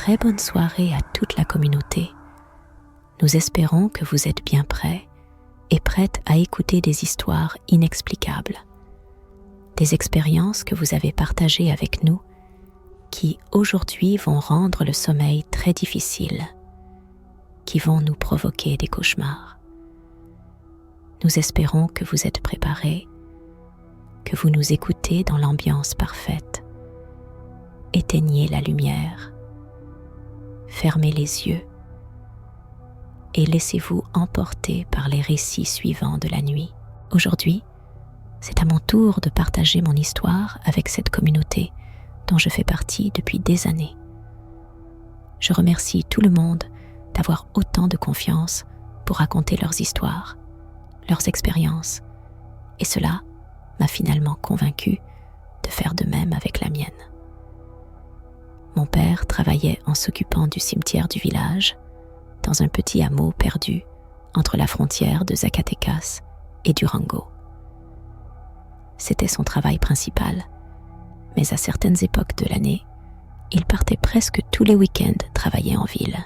très bonne soirée à toute la communauté. Nous espérons que vous êtes bien prêts et prêtes à écouter des histoires inexplicables. Des expériences que vous avez partagées avec nous qui aujourd'hui vont rendre le sommeil très difficile, qui vont nous provoquer des cauchemars. Nous espérons que vous êtes préparés, que vous nous écoutez dans l'ambiance parfaite. Éteignez la lumière, fermez les yeux et laissez-vous emporter par les récits suivants de la nuit. Aujourd'hui, c'est à mon tour de partager mon histoire avec cette communauté dont je fais partie depuis des années. Je remercie tout le monde d'avoir autant de confiance pour raconter leurs histoires, leurs expériences, et cela m'a finalement convaincue de faire de même avec la mienne. Mon père travaillait en s'occupant du cimetière du village, dans un petit hameau perdu entre la frontière de Zacatecas et Durango. C'était son travail principal, mais à certaines époques de l'année, il partait presque tous les week-ends travailler en ville.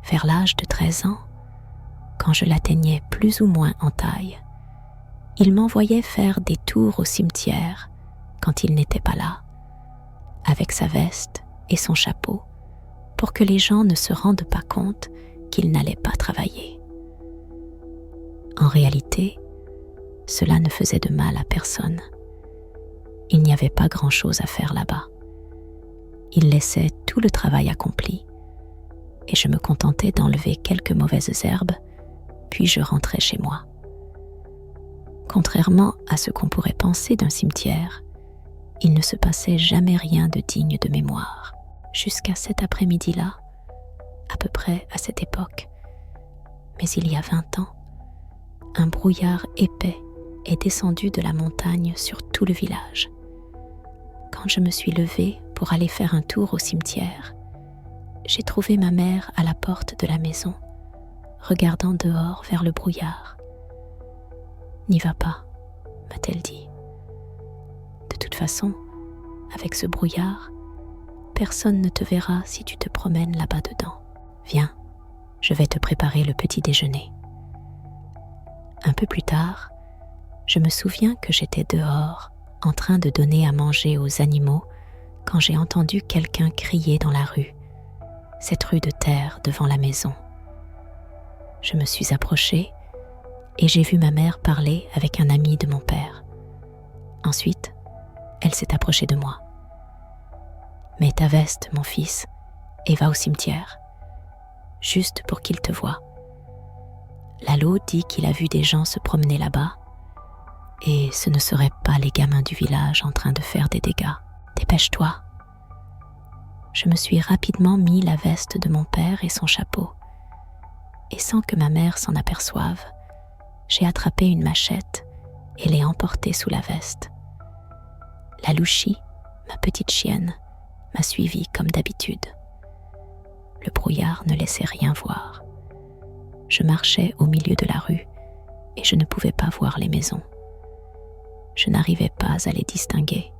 Vers l'âge de 13 ans, quand je l'atteignais plus ou moins en taille, il m'envoyait faire des tours au cimetière quand il n'était pas là, avec sa veste et son chapeau, pour que les gens ne se rendent pas compte qu'il n'allait pas travailler. En réalité, cela ne faisait de mal à personne. Il n'y avait pas grand-chose à faire là-bas. Il laissait tout le travail accompli, et je me contentais d'enlever quelques mauvaises herbes, puis je rentrais chez moi. Contrairement à ce qu'on pourrait penser d'un cimetière, il ne se passait jamais rien de digne de mémoire. Jusqu'à cet après-midi-là, à peu près à cette époque, mais il y a 20 ans, un brouillard épais est descendu de la montagne sur tout le village. Quand je me suis levée pour aller faire un tour au cimetière, j'ai trouvé ma mère à la porte de la maison, regardant dehors vers le brouillard. « N'y va pas », m'a-t-elle dit. « De toute façon, avec ce brouillard, personne ne te verra si tu te promènes là-bas dedans. Viens, je vais te préparer le petit déjeuner. » Un peu plus tard, je me souviens que j'étais dehors, en train de donner à manger aux animaux, quand j'ai entendu quelqu'un crier dans la rue, cette rue de terre devant la maison. Je me suis approchée et j'ai vu ma mère parler avec un ami de mon père. Ensuite, elle s'est approchée de moi. « Mets ta veste, mon fils, et va au cimetière, juste pour qu'il te voie. Lalo dit qu'il a vu des gens se promener là-bas, et ce ne seraient pas les gamins du village en train de faire des dégâts. Dépêche-toi. » Je me suis rapidement mis la veste de mon père et son chapeau, et sans que ma mère s'en aperçoive, j'ai attrapé une machette et l'ai emportée sous la veste. La Louchie, ma petite chienne, m'a suivie comme d'habitude. Le brouillard ne laissait rien voir. Je marchais au milieu de la rue et je ne pouvais pas voir les maisons. Je n'arrivais pas à les distinguer.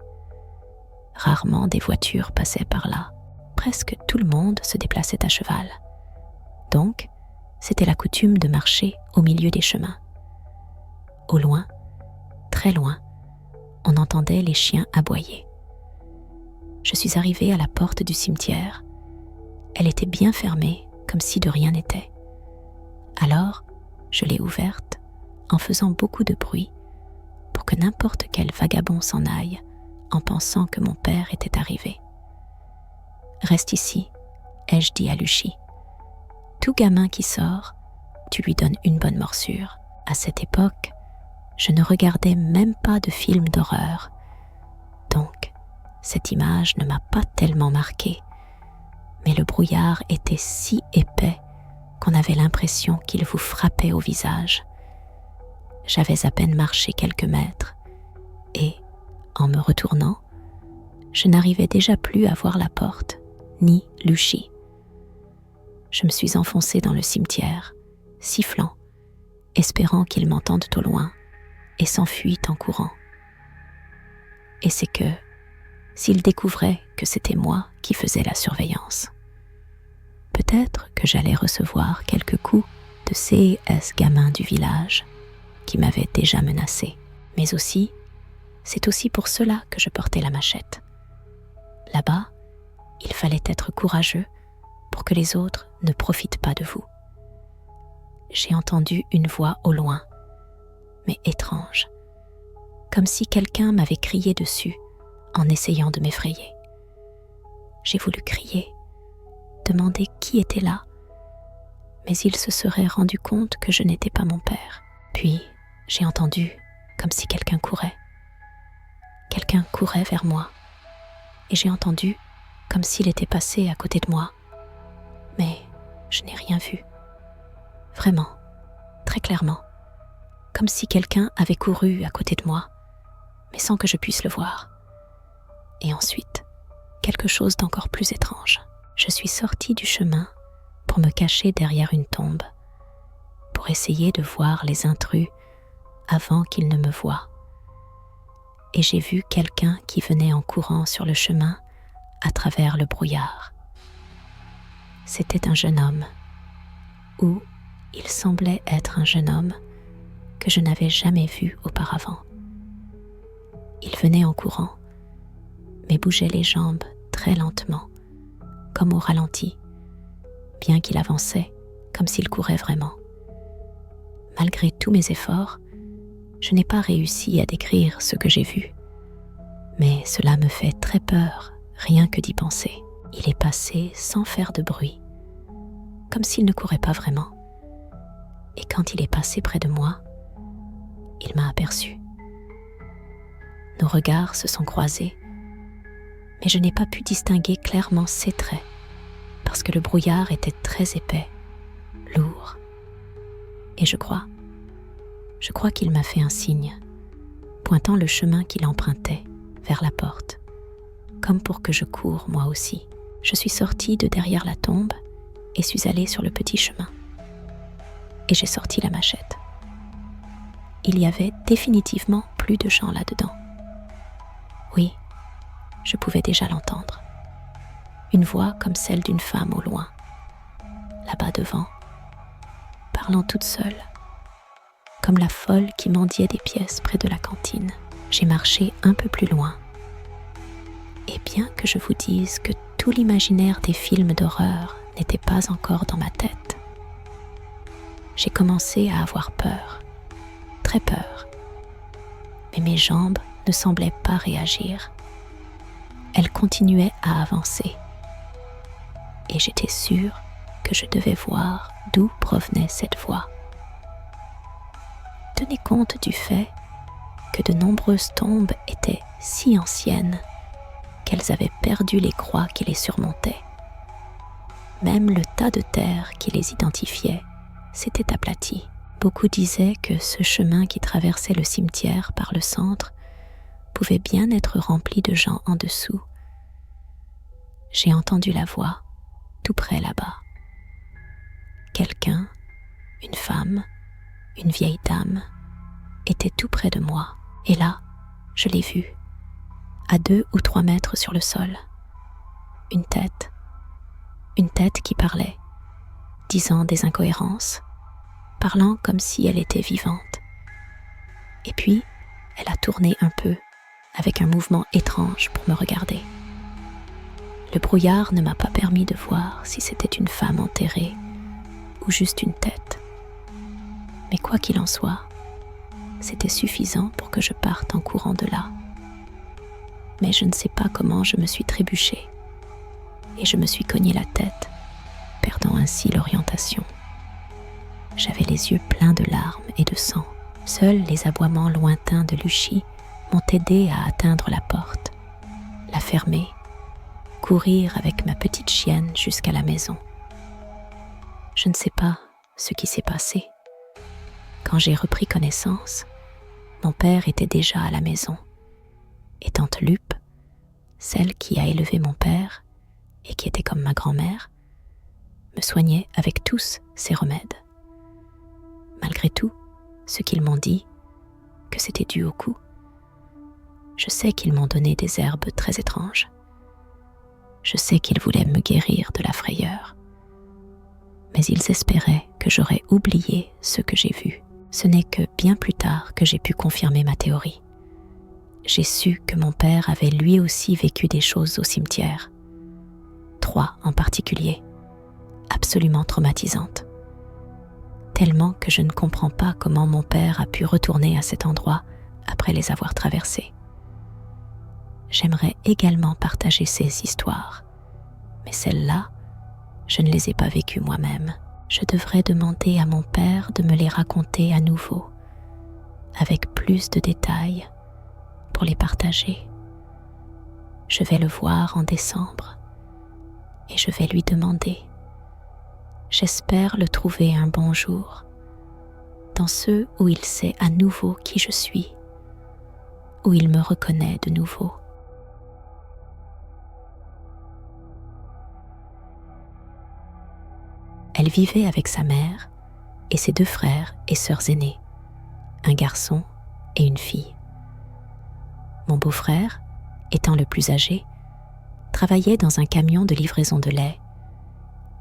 Rarement des voitures passaient par là. Presque tout le monde se déplaçait à cheval. Donc, c'était la coutume de marcher au milieu des chemins. Au loin, très loin, on entendait les chiens aboyer. Je suis arrivée à la porte du cimetière. Elle était bien fermée, comme si de rien n'était. Alors, je l'ai ouverte en faisant beaucoup de bruit pour que n'importe quel vagabond s'en aille en pensant que mon père était arrivé. « Reste ici », ai-je dit à Luchi. « Tout gamin qui sort, tu lui donnes une bonne morsure. » À cette époque, je ne regardais même pas de films d'horreur. Donc, cette image ne m'a pas tellement marquée. Mais le brouillard était si épais qu'on avait l'impression qu'il vous frappait au visage. J'avais à peine marché quelques mètres et, en me retournant, je n'arrivais déjà plus à voir la porte, ni Luchi. Je me suis enfoncée dans le cimetière, sifflant, espérant qu'il m'entende au loin, et s'enfuit en courant. Et c'est que, s'il découvrait que c'était moi qui faisais la surveillance. Peut-être que j'allais recevoir quelques coups de ces gamins du village qui m'avaient déjà menacé. Mais aussi, c'est aussi pour cela que je portais la machette. Là-bas, il fallait être courageux pour que les autres ne profitent pas de vous. J'ai entendu une voix au loin, mais étrange, comme si quelqu'un m'avait crié dessus en essayant de m'effrayer. J'ai voulu crier, demander qui était là, mais il se serait rendu compte que je n'étais pas mon père. Puis, j'ai entendu comme si quelqu'un courait. Quelqu'un courait vers moi, et j'ai entendu comme s'il était passé à côté de moi. Mais je n'ai rien vu. Vraiment, très clairement, comme si quelqu'un avait couru à côté de moi, mais sans que je puisse le voir. Et ensuite, quelque chose d'encore plus étrange. Je suis sortie du chemin pour me cacher derrière une tombe, pour essayer de voir les intrus avant qu'ils ne me voient. Et j'ai vu quelqu'un qui venait en courant sur le chemin à travers le brouillard. C'était un jeune homme, ou il semblait être un jeune homme que je n'avais jamais vu auparavant. Il venait en courant, mais bougeait les jambes très lentement, comme au ralenti, bien qu'il avançait comme s'il courait vraiment. Malgré tous mes efforts, je n'ai pas réussi à décrire ce que j'ai vu, mais cela me fait très peur, rien que d'y penser. Il est passé sans faire de bruit, comme s'il ne courait pas vraiment. Et quand il est passé près de moi, il m'a aperçu. Nos regards se sont croisés, mais je n'ai pas pu distinguer clairement ses traits, parce que le brouillard était très épais, lourd. Et je crois qu'il m'a fait un signe, pointant le chemin qu'il empruntait vers la porte, comme pour que je cours moi aussi. Je suis sortie de derrière la tombe et suis allée sur le petit chemin. Et j'ai sorti la machette. Il y avait définitivement plus de gens là-dedans. Oui, je pouvais déjà l'entendre. Une voix comme celle d'une femme au loin, là-bas devant, parlant toute seule, comme la folle qui mendiait des pièces près de la cantine. J'ai marché un peu plus loin. Et bien que je vous dise que tout l'imaginaire des films d'horreur n'était pas encore dans ma tête, j'ai commencé à avoir peur, très peur. Mais mes jambes ne semblaient pas réagir. Elles continuaient à avancer. Et j'étais sûre que je devais voir d'où provenait cette voix. Tenez compte du fait que de nombreuses tombes étaient si anciennes qu'elles avaient perdu les croix qui les surmontaient. Même le tas de terre qui les identifiait s'était aplati. Beaucoup disaient que ce chemin qui traversait le cimetière par le centre pouvait bien être rempli de gens en dessous. J'ai entendu la voix tout près là-bas. Quelqu'un, une femme, une vieille dame, était tout près de moi. Et là, je l'ai vue, à 2 ou 3 mètres sur le sol. Une tête qui parlait, disant des incohérences, parlant comme si elle était vivante. Et puis, elle a tourné un peu, avec un mouvement étrange pour me regarder. Le brouillard ne m'a pas permis de voir si c'était une femme enterrée ou juste une tête. Mais quoi qu'il en soit, c'était suffisant pour que je parte en courant de là. Mais je ne sais pas comment je me suis trébuchée et je me suis cogné la tête, perdant ainsi l'orientation. J'avais les yeux pleins de larmes et de sang. Seuls les aboiements lointains de Lucie m'ont aidé à atteindre la porte, la fermer, courir avec ma petite chienne jusqu'à la maison. Je ne sais pas ce qui s'est passé. Quand j'ai repris connaissance, mon père était déjà à la maison, et tante Lupe, celle qui a élevé mon père et qui était comme ma grand-mère, me soignait avec tous ses remèdes. Malgré tout, ce qu'ils m'ont dit, que c'était dû au coup, je sais qu'ils m'ont donné des herbes très étranges. Je sais qu'ils voulaient me guérir de la frayeur. mais ils espéraient que j'aurais oublié ce que j'ai vu. Ce n'est que bien plus tard que j'ai pu confirmer ma théorie. J'ai su que mon père avait lui aussi vécu des choses au cimetière. 3 en particulier, absolument traumatisantes. Tellement que je ne comprends pas comment mon père a pu retourner à cet endroit après les avoir traversés. J'aimerais également partager ces histoires, mais celles-là, je ne les ai pas vécues moi-même. Je devrais demander à mon père de me les raconter à nouveau, avec plus de détails, pour les partager. Je vais le voir en décembre et je vais lui demander. J'espère le trouver un bon jour, dans ceux où il sait à nouveau qui je suis, où il me reconnaît de nouveau. Elle vivait avec sa mère et ses 2 frères et sœurs aînés, un garçon et une fille. Mon beau-frère, étant le plus âgé, travaillait dans un camion de livraison de lait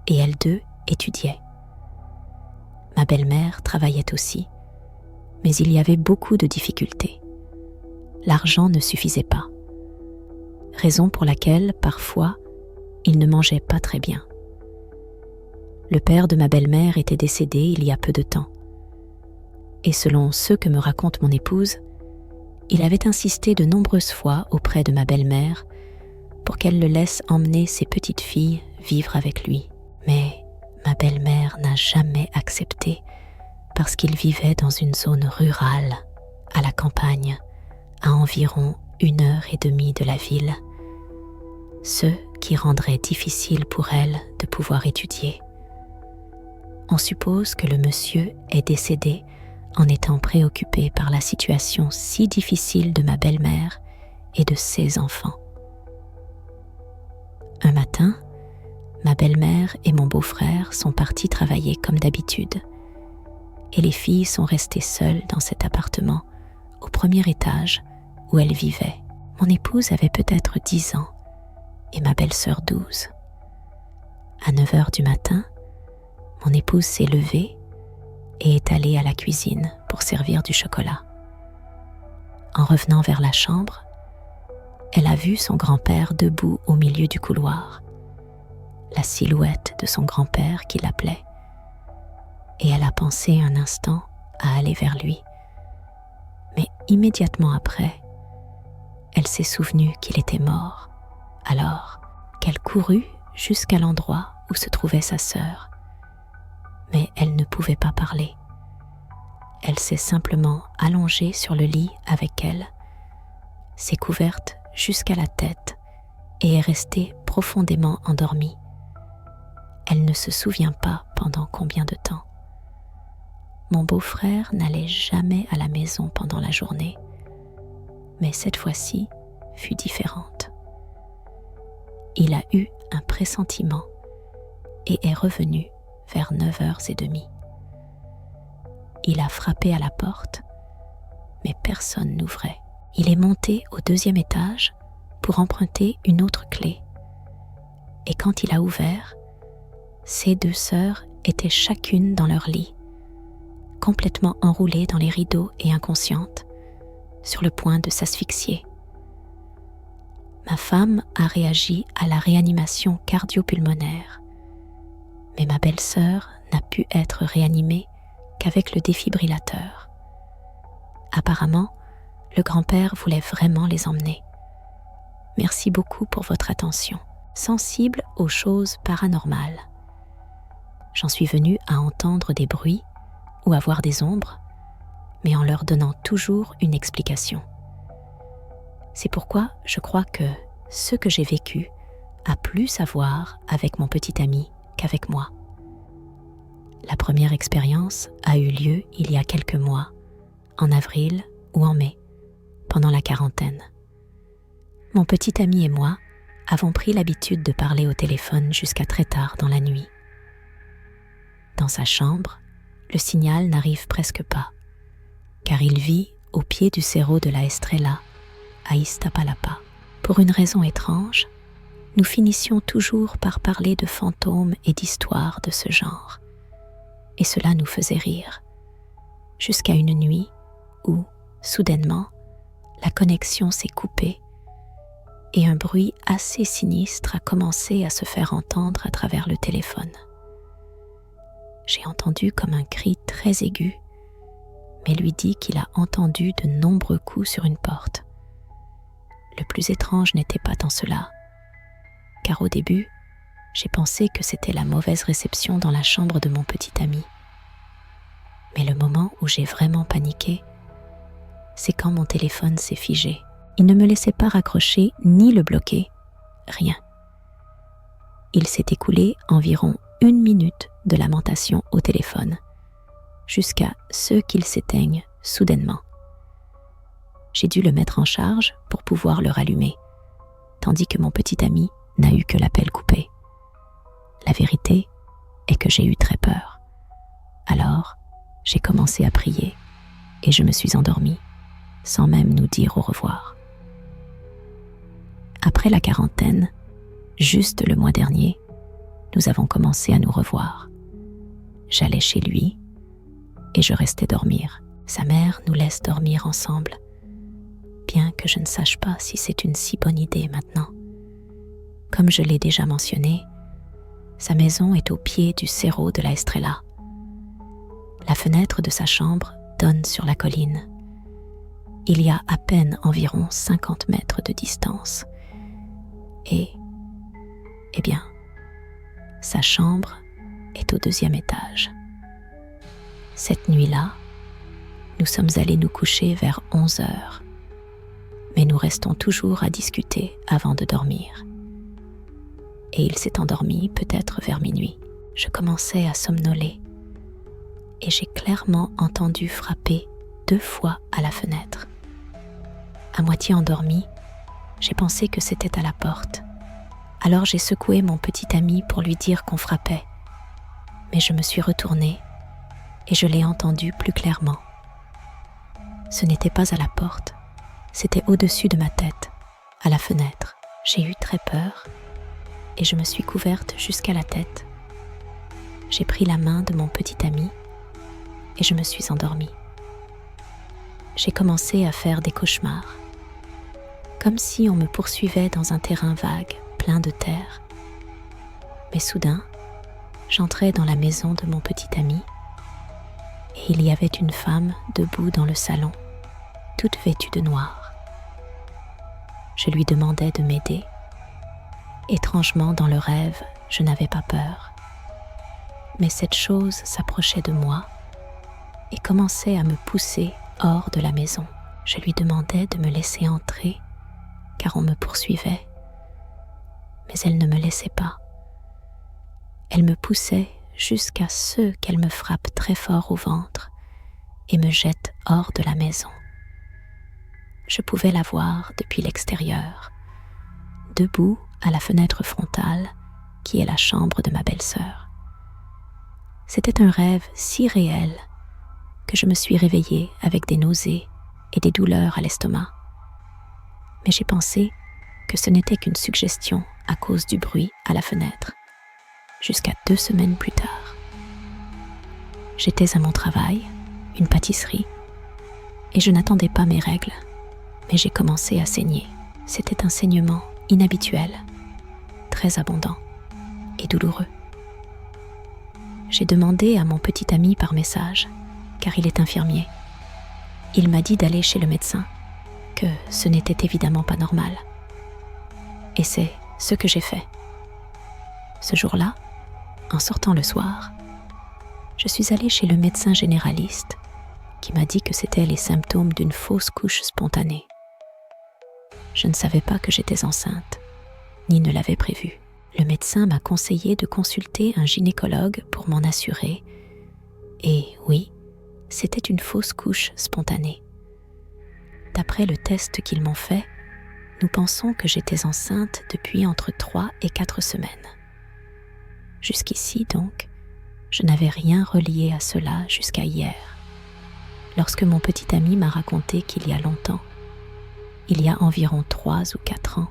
et elles 2 étudiaient. Ma belle-mère travaillait aussi, mais il y avait beaucoup de difficultés. L'argent ne suffisait pas, raison pour laquelle, parfois, ils ne mangeaient pas très bien. Le père de ma belle-mère était décédé il y a peu de temps. Et selon ce que me raconte mon épouse, il avait insisté de nombreuses fois auprès de ma belle-mère pour qu'elle le laisse emmener ses petites filles vivre avec lui. Mais ma belle-mère n'a jamais accepté parce qu'il vivait dans une zone rurale, à la campagne, à environ 1h30 de la ville, ce qui rendrait difficile pour elle de pouvoir étudier. On suppose que le monsieur est décédé en étant préoccupé par la situation si difficile de ma belle-mère et de ses enfants. Un matin, ma belle-mère et mon beau-frère sont partis travailler comme d'habitude, et les filles sont restées seules dans cet appartement, au premier étage où elles vivaient. Mon épouse avait peut-être 10 ans et ma belle-sœur 12. À 9h du matin, mon épouse s'est levée et est allée à la cuisine pour servir du chocolat. En revenant vers la chambre, elle a vu son grand-père debout au milieu du couloir, la silhouette de son grand-père qui l'appelait, et elle a pensé un instant à aller vers lui. Mais immédiatement après, elle s'est souvenue qu'il était mort, alors qu'elle courut jusqu'à l'endroit où se trouvait sa sœur. Mais elle ne pouvait pas parler. Elle s'est simplement allongée sur le lit avec elle, s'est couverte jusqu'à la tête et est restée profondément endormie. Elle ne se souvient pas pendant combien de temps. Mon beau-frère n'allait jamais à la maison pendant la journée, mais cette fois-ci fut différente. Il a eu un pressentiment et est revenu vers 9h30. Il a frappé à la porte, mais personne n'ouvrait. Il est monté au 2e étage pour emprunter une autre clé. Et quand il a ouvert, ses 2 sœurs étaient chacune dans leur lit, complètement enroulées dans les rideaux et inconscientes, sur le point de s'asphyxier. Ma femme a réagi à la réanimation cardio-pulmonaire, mais ma belle-sœur n'a pu être réanimée qu'avec le défibrillateur. Apparemment, le grand-père voulait vraiment les emmener. Merci beaucoup pour votre attention, sensible aux choses paranormales. J'en suis venue à entendre des bruits ou à voir des ombres, mais en leur donnant toujours une explication. C'est pourquoi je crois que ce que j'ai vécu a plus à voir avec mon petit ami qu'avec moi. La première expérience a eu lieu il y a quelques mois, en avril ou en mai, pendant la quarantaine. Mon petit ami et moi avons pris l'habitude de parler au téléphone jusqu'à très tard dans la nuit. Dans sa chambre, le signal n'arrive presque pas, car il vit au pied du cerro de la Estrella, à Iztapalapa. Pour une raison étrange, nous finissions toujours par parler de fantômes et d'histoires de ce genre. et cela nous faisait rire. Jusqu'à une nuit où, soudainement, la connexion s'est coupée et un bruit assez sinistre a commencé à se faire entendre à travers le téléphone. J'ai entendu comme un cri très aigu, mais lui dit qu'il a entendu de nombreux coups sur une porte. Le plus étrange n'était pas tant cela, car au début, j'ai pensé que c'était la mauvaise réception dans la chambre de mon petit ami. Mais le moment où j'ai vraiment paniqué, c'est quand mon téléphone s'est figé. Il ne me laissait pas raccrocher ni le bloquer, rien. Il s'est écoulé environ 1 minute de lamentation au téléphone, jusqu'à ce qu'il s'éteigne soudainement. J'ai dû le mettre en charge pour pouvoir le rallumer, tandis que mon petit ami n'a eu que l'appel coupé. La vérité est que j'ai eu très peur. Alors, j'ai commencé à prier et je me suis endormie, sans même nous dire au revoir. Après la quarantaine, juste le mois dernier, nous avons commencé à nous revoir. J'allais chez lui et je restais dormir. Sa mère nous laisse dormir ensemble, bien que je ne sache pas si c'est une si bonne idée maintenant. Comme je l'ai déjà mentionné, sa maison est au pied du Cerro de la Estrella. La fenêtre de sa chambre donne sur la colline. Il y a à peine environ 50 mètres de distance. Et, eh bien, sa chambre est au 2e étage. Cette nuit-là, nous sommes allés nous coucher vers 11 heures, mais nous restons toujours à discuter avant de dormir. Et il s'est endormi peut-être vers minuit. Je commençais à somnoler et j'ai clairement entendu frapper 2 fois à la fenêtre. À moitié endormi, j'ai pensé que c'était à la porte. Alors j'ai secoué mon petit ami pour lui dire qu'on frappait. Mais je me suis retournée et je l'ai entendu plus clairement. Ce n'était pas à la porte, c'était au-dessus de ma tête, à la fenêtre. J'ai eu très peur et je me suis couverte jusqu'à la tête. J'ai pris la main de mon petit ami et je me suis endormie. J'ai commencé à faire des cauchemars, comme si on me poursuivait dans un terrain vague, plein de terre. Mais soudain, j'entrais dans la maison de mon petit ami et il y avait une femme debout dans le salon, toute vêtue de noir. Je lui demandais de m'aider. Étrangement, dans le rêve, je n'avais pas peur. Mais cette chose s'approchait de moi et commençait à me pousser hors de la maison. Je lui demandais de me laisser entrer, car on me poursuivait. Mais elle ne me laissait pas. Elle me poussait jusqu'à ce qu'elle me frappe très fort au ventre et me jette hors de la maison. Je pouvais la voir depuis l'extérieur, debout à la fenêtre frontale qui est la chambre de ma belle-sœur. C'était un rêve si réel que je me suis réveillée avec des nausées et des douleurs à l'estomac. Mais j'ai pensé que ce n'était qu'une suggestion à cause du bruit à la fenêtre, jusqu'à 2 semaines plus tard. J'étais à mon travail, une pâtisserie, et je n'attendais pas mes règles, mais j'ai commencé à saigner. C'était un saignement inhabituel, très abondant et douloureux. J'ai demandé à mon petit ami par message, car il est infirmier. Il m'a dit d'aller chez le médecin, que ce n'était évidemment pas normal. Et c'est ce que j'ai fait. Ce jour-là, en sortant le soir, je suis allée chez le médecin généraliste qui m'a dit que c'était les symptômes d'une fausse couche spontanée. Je ne savais pas que j'étais enceinte, ni ne l'avais prévu. Le médecin m'a conseillé de consulter un gynécologue pour m'en assurer. Et oui, c'était une fausse couche spontanée. D'après le test qu'ils m'ont fait, nous pensons que j'étais enceinte depuis entre 3 et 4 semaines. Jusqu'ici donc, je n'avais rien relié à cela jusqu'à hier, lorsque mon petit ami m'a raconté qu'il y a longtemps, il y a environ 3 ou 4 ans,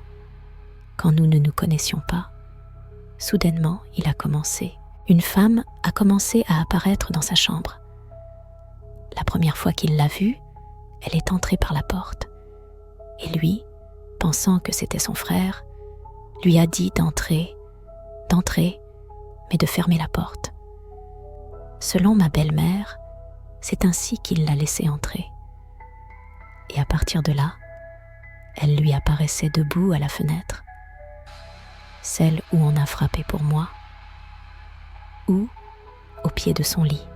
quand nous ne nous connaissions pas, soudainement il a commencé une femme a commencé à apparaître dans sa chambre. La première fois qu'il l'a vue, elle est entrée par la porte. Et lui, pensant que c'était son frère, lui a dit d'entrer, mais de fermer la porte. Selon ma belle-mère, c'est ainsi qu'il l'a laissée entrer. Et à partir de là, elle lui apparaissait debout à la fenêtre, celle où on a frappé pour moi, ou au pied de son lit.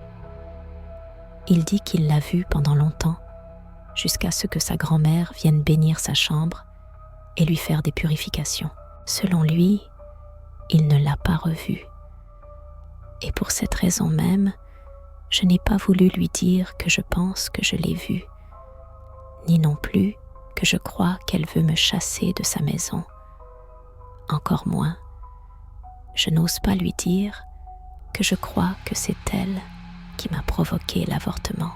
Il dit qu'il l'a vue pendant longtemps, jusqu'à ce que sa grand-mère vienne bénir sa chambre et lui faire des purifications. Selon lui, il ne l'a pas revue. Et pour cette raison même, je n'ai pas voulu lui dire que je pense que je l'ai vue, ni non plus que je crois qu'elle veut me chasser de sa maison. Encore moins, je n'ose pas lui dire que je crois que c'est elle qui m'a provoqué l'avortement.